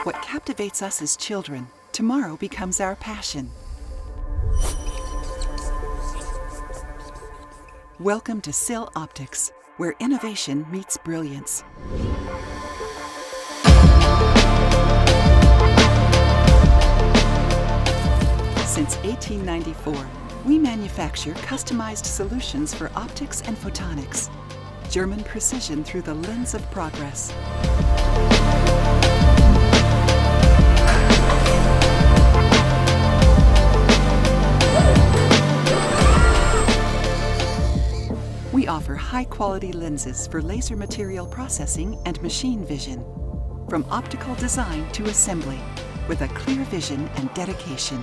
What captivates us as children, tomorrow becomes our passion. Welcome to Sill Optics, where innovation meets brilliance. Since 1894, we manufacture customized solutions for optics and photonics. German precision through the lens of progress. We offer high-quality lenses for laser material processing and machine vision. From optical design to assembly, with a clear vision and dedication.